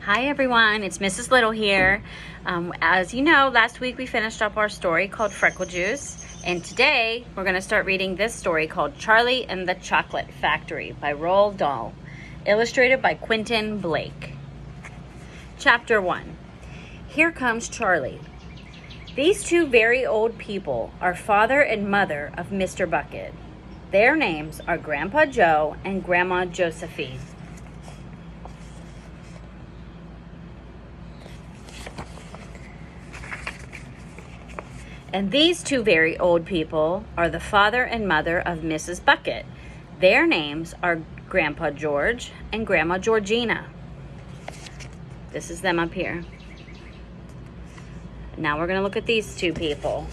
Hi everyone, it's Mrs. Little here. As you know, last week we finished up our story called Freckle Juice, and today we're going to start reading this story called Charlie and the Chocolate Factory by Roald Dahl, illustrated by Quentin Blake. Chapter 1. Here comes Charlie. These two very old people are father and mother of Mr. Bucket. Their names are Grandpa Joe and Grandma Josephine. And these two very old people are the father and mother of Mrs. Bucket. Their names are Grandpa George and Grandma Georgina. This is them up here. Now we're going to look at these two people.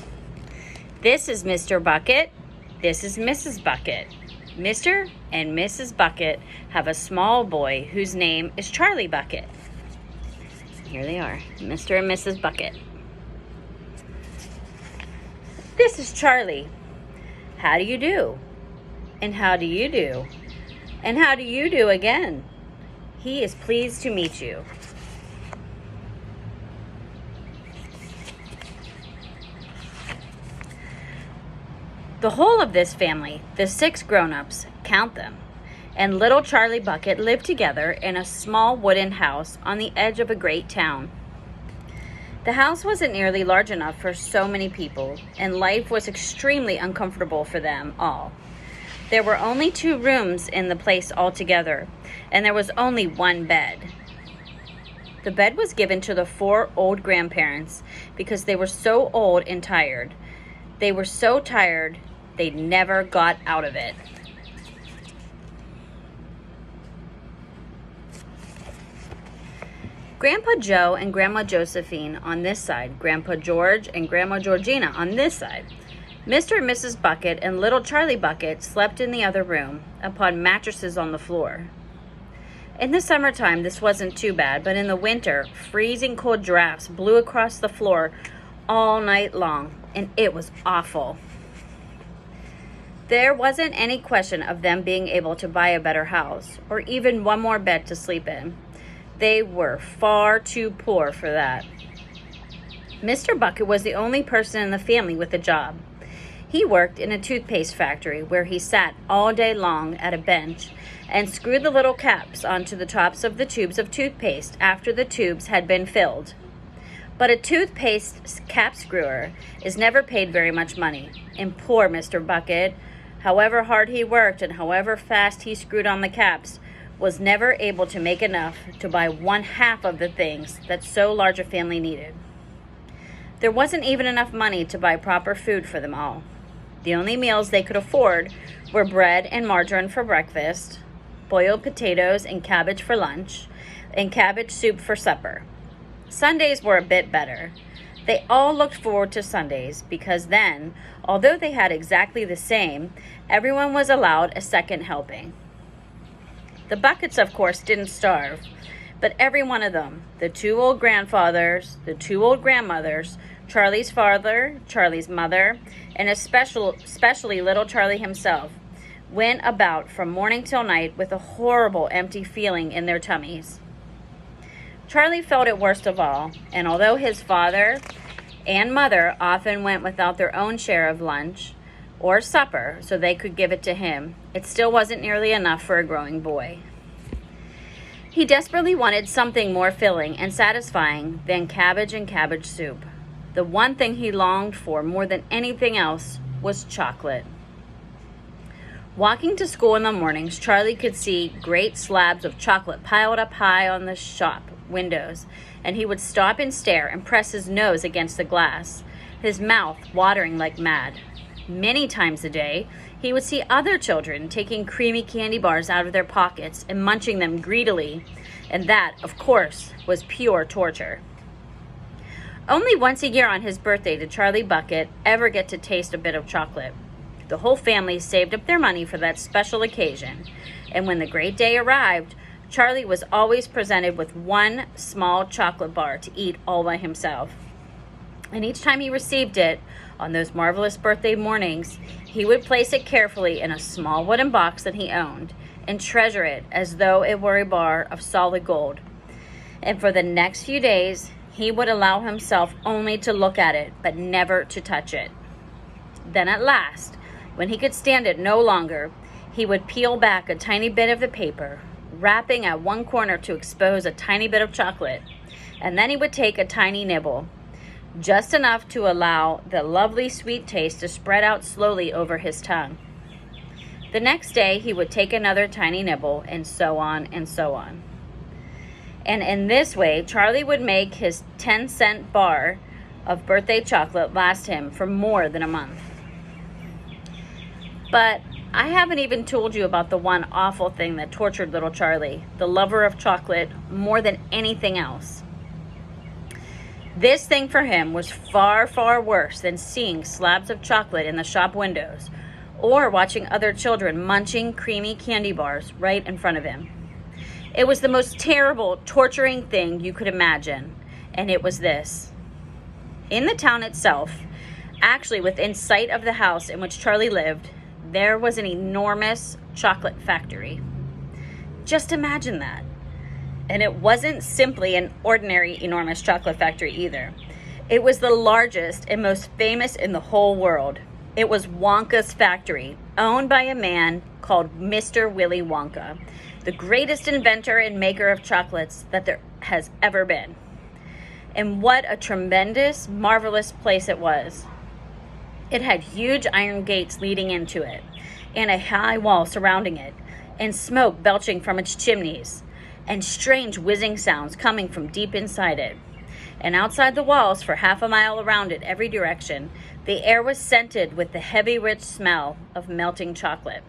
This is Mr. Bucket. This is Mrs. Bucket. Mr. and Mrs. Bucket have a small boy whose name is Charlie Bucket. Here they are, Mr. and Mrs. Bucket. This is Charlie. How do you do? And how do you do? And how do you do again? He is pleased to meet you. The whole of this family, the 6 grown-ups, count them, and little Charlie Bucket lived together in a small wooden house on the edge of a great town. The house wasn't nearly large enough for so many people, and life was extremely uncomfortable for them all. There were only 2 rooms in the place altogether, and there was only 1 bed. The bed was given to the 4 old grandparents because they were so old and tired. They were so tired, they never got out of it. Grandpa Joe and Grandma Josephine on this side, Grandpa George and Grandma Georgina on this side. Mr. and Mrs. Bucket and little Charlie Bucket slept in the other room upon mattresses on the floor. In the summertime, this wasn't too bad, but in the winter, freezing cold drafts blew across the floor all night long, and it was awful. There wasn't any question of them being able to buy a better house, or even 1 more bed to sleep in. They were far too poor for that. Mr. Bucket was the only person in the family with a job. He worked in a toothpaste factory where he sat all day long at a bench and screwed the little caps onto the tops of the tubes of toothpaste after the tubes had been filled. But a toothpaste cap screwer is never paid very much money, and poor Mr. Bucket, however hard he worked and however fast he screwed on the caps, was never able to make enough to buy 1/2 of the things that so large a family needed. There wasn't even enough money to buy proper food for them all. The only meals they could afford were bread and margarine for breakfast, boiled potatoes and cabbage for lunch, and cabbage soup for supper. Sundays were a bit better. They all looked forward to Sundays because then, although they had exactly the same, everyone was allowed a second helping. The Buckets, of course, didn't starve, but every one of them, the 2 old grandfathers, the 2 old grandmothers, Charlie's father, Charlie's mother, and especially little Charlie himself, went about from morning till night with a horrible empty feeling in their tummies. Charlie felt it worst of all, and although his father and mother often went without their own share of lunch or supper so they could give it to him, it still wasn't nearly enough for a growing boy. He desperately wanted something more filling and satisfying than cabbage and cabbage soup. The one thing he longed for more than anything else was chocolate. Walking to school in the mornings, Charlie could see great slabs of chocolate piled up high on the shop windows, and he would stop and stare and press his nose against the glass, his mouth watering like mad. Many times a day, he would see other children taking creamy candy bars out of their pockets and munching them greedily, and that, of course, was pure torture. Only once a year on his birthday did Charlie Bucket ever get to taste a bit of chocolate. The whole family saved up their money for that special occasion, and when the great day arrived, Charlie was always presented with 1 small chocolate bar to eat all by himself. And each time he received it, on those marvelous birthday mornings, he would place it carefully in a small wooden box that he owned and treasure it as though it were a bar of solid gold. And for the next few days, he would allow himself only to look at it, but never to touch it. Then at last, when he could stand it no longer, he would peel back a tiny bit of the paper, wrapping at one corner to expose a tiny bit of chocolate, and then he would take a tiny nibble, just enough to allow the lovely sweet taste to spread out slowly over his tongue. The next day, he would take another tiny nibble, and so on and so on. And in this way, Charlie would make his 10-cent bar of birthday chocolate last him for more than a month. But I haven't even told you about the one awful thing that tortured little Charlie, the lover of chocolate, more than anything else. This thing for him was far, far worse than seeing slabs of chocolate in the shop windows or watching other children munching creamy candy bars right in front of him. It was the most terrible, torturing thing you could imagine, and it was this. In the town itself, actually within sight of the house in which Charlie lived, there was an enormous chocolate factory. Just imagine that. And it wasn't simply an ordinary enormous chocolate factory either. It was the largest and most famous in the whole world. It was Wonka's factory, owned by a man called Mr. Willy Wonka, the greatest inventor and maker of chocolates that there has ever been. And what a tremendous, marvelous place it was. It had huge iron gates leading into it, and a high wall surrounding it, and smoke belching from its chimneys, and strange whizzing sounds coming from deep inside it. And outside the walls, for half a mile around it every direction, the air was scented with the heavy, rich smell of melting chocolate.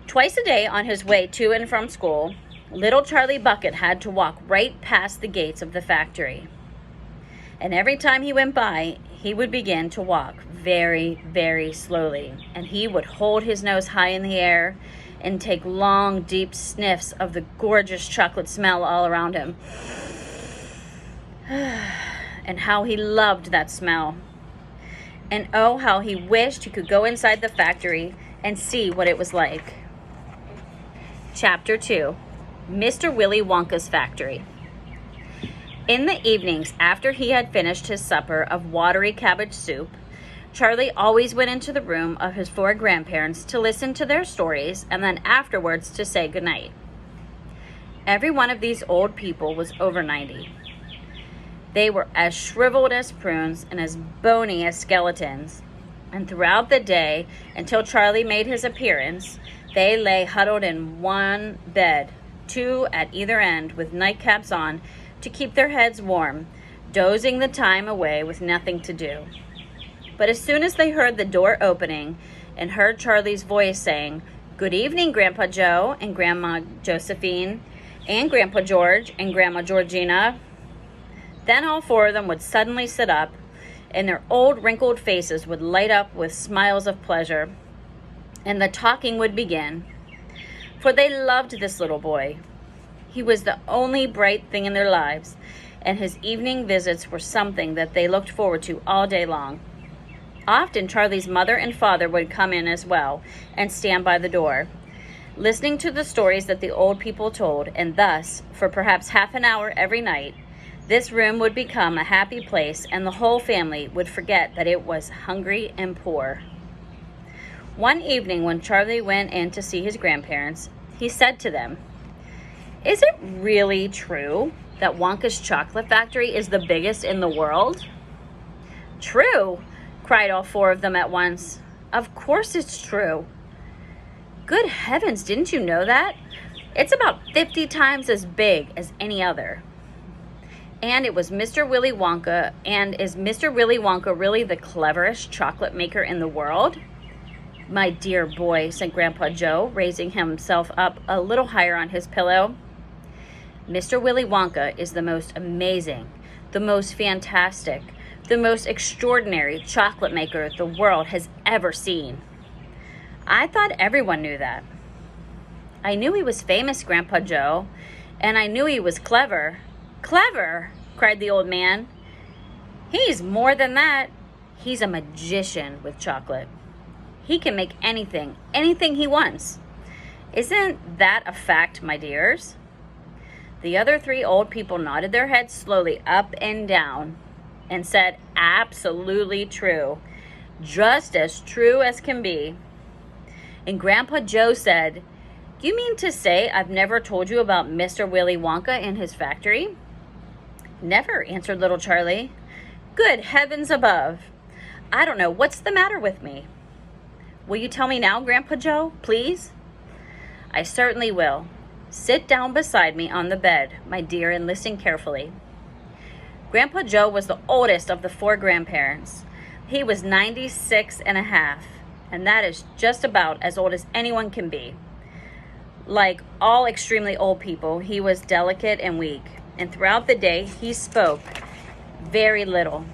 Twice a day on his way to and from school, little Charlie Bucket had to walk right past the gates of the factory. And every time he went by, he would begin to walk very, very slowly, and he would hold his nose high in the air and take long, deep sniffs of the gorgeous chocolate smell all around him. And how he loved that smell. And oh, how he wished he could go inside the factory and see what it was like. Chapter 2, Mr. Willy Wonka's Factory. In the evenings, after he had finished his supper of watery cabbage soup, Charlie always went into the room of his 4 grandparents to listen to their stories and then afterwards to say goodnight. Every one of these old people was over 90. They were as shriveled as prunes and as bony as skeletons. And throughout the day, until Charlie made his appearance, they lay huddled in one bed, 2 at either end, with nightcaps on to keep their heads warm, dozing the time away with nothing to do. But as soon as they heard the door opening and heard Charlie's voice saying, "Good evening, Grandpa Joe and Grandma Josephine and Grandpa George and Grandma Georgina," then all 4 of them would suddenly sit up, and their old wrinkled faces would light up with smiles of pleasure, and the talking would begin. For they loved this little boy. He was the only bright thing in their lives, and his evening visits were something that they looked forward to all day long. Often Charlie's mother and father would come in as well and stand by the door, listening to the stories that the old people told, and thus, for perhaps half an hour every night, this room would become a happy place, and the whole family would forget that it was hungry and poor. One evening when Charlie went in to see his grandparents, he said to them, "Is it really true that Wonka's chocolate factory is the biggest in the world?" "True," cried all 4 of them at once. "Of course it's true." "Good heavens, didn't you know that? It's about 50 times as big as any other." "And it was Mr. Willy Wonka, and is Mr. Willy Wonka really the cleverest chocolate maker in the world?" "My dear boy," said Grandpa Joe, raising himself up a little higher on his pillow, "Mr. Willy Wonka is the most amazing, the most fantastic, the most extraordinary chocolate maker the world has ever seen." "I thought everyone knew that." "I knew he was famous, Grandpa Joe, and I knew he was clever." "Clever!" cried the old man. "He's more than that. He's a magician with chocolate. He can make anything he wants. Isn't that a fact, my dears?" The other three old people nodded their heads slowly up and down and said, absolutely true. Just as true as can be. And Grandpa Joe said, you mean to say I've never told you about Mr. Willy Wonka and his factory? Never, answered little Charlie. Good heavens above. I don't know what's the matter with me. Will you tell me now, Grandpa Joe, please? I certainly will. Sit down beside me on the bed, my dear, and listen carefully. Grandpa Joe was the oldest of the four grandparents. He was 96 and a half, and that is just about as old as anyone can be. Like all extremely old people, he was delicate and weak, and throughout the day he spoke very little.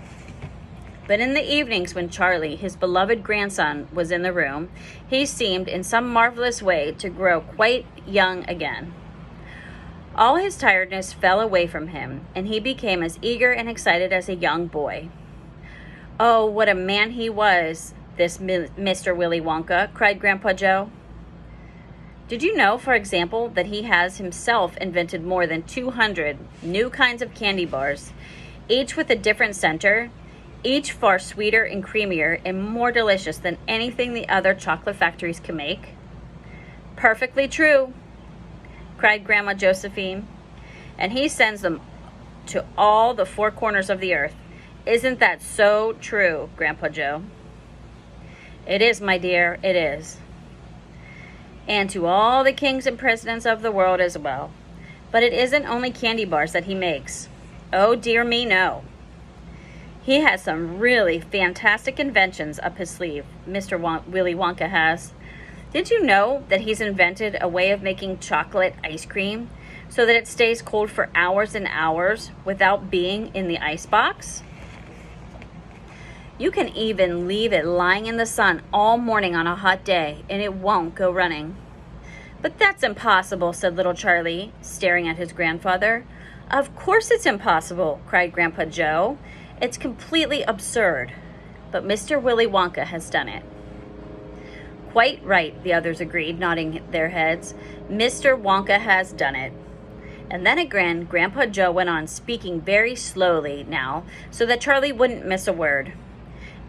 But in the evenings when Charlie, his beloved grandson, was in the room, he seemed in some marvelous way to grow quite young again. All his tiredness fell away from him, and he became as eager and excited as a young boy. Oh, what a man he was, this Mr. Willy Wonka, cried Grandpa Joe. Did you know, for example, that he has himself invented more than 200 new kinds of candy bars, each with a different center, each far sweeter and creamier and more delicious than anything the other chocolate factories can make? Perfectly true, cried Grandma Josephine. And he sends them to all the four corners of the earth. Isn't that so true, Grandpa Joe? It is, my dear, it is. And to all the kings and presidents of the world as well. But it isn't only candy bars that he makes. Oh, dear me, no. He has some really fantastic inventions up his sleeve, Mr. Willy Wonka has. Did you know that he's invented a way of making chocolate ice cream so that it stays cold for hours and hours without being in the icebox? You can even leave it lying in the sun all morning on a hot day, and it won't go running. But that's impossible, said little Charlie, staring at his grandfather. Of course it's impossible, cried Grandpa Joe. It's completely absurd. But Mr. Willy Wonka has done it. Quite right, the others agreed, nodding their heads. Mr. Wonka has done it. And then again, Grandpa Joe went on, speaking very slowly now, so that Charlie wouldn't miss a word.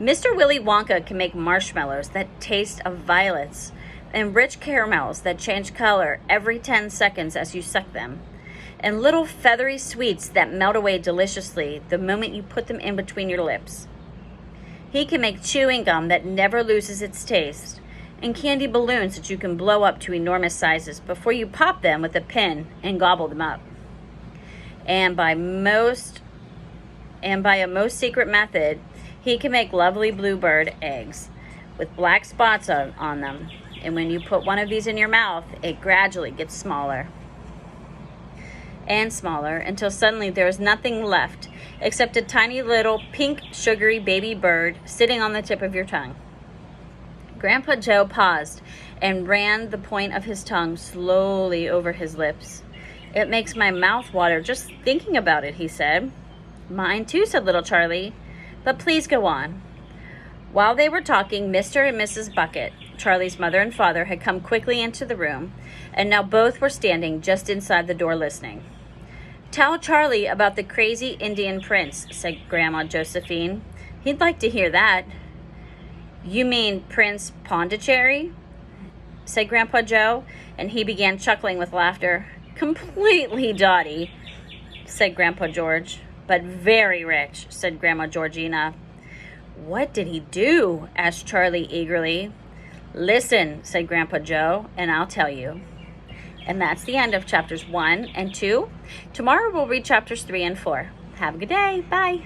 Mr. Willy Wonka can make marshmallows that taste of violets and rich caramels that change color every 10 seconds as you suck them, and little feathery sweets that melt away deliciously the moment you put them in between your lips. He can make chewing gum that never loses its taste, and candy balloons that you can blow up to enormous sizes before you pop them with a pin and gobble them up. And by a most secret method, he can make lovely bluebird eggs with black spots on them. And when you put one of these in your mouth, it gradually gets smaller and smaller until suddenly there is nothing left except a tiny little pink sugary baby bird sitting on the tip of your tongue. Grandpa Joe paused and ran the point of his tongue slowly over his lips. It makes my mouth water just thinking about it, he said. Mine too, said little Charlie. But please go on. While they were talking, Mr. and Mrs. Bucket, Charlie's mother and father, had come quickly into the room, and now both were standing just inside the door listening. Tell Charlie about the crazy Indian prince, said Grandma Josephine. He'd like to hear that. You mean Prince Pondicherry? Said Grandpa Joe, and he began chuckling with laughter. Completely dotty, said Grandpa George. But very rich, said Grandma Georgina. What did he do? Asked Charlie eagerly. Listen, said Grandpa Joe, and I'll tell you. And that's the end of chapters 1 and 2. Tomorrow we'll read chapters 3 and 4. Have a good day. Bye.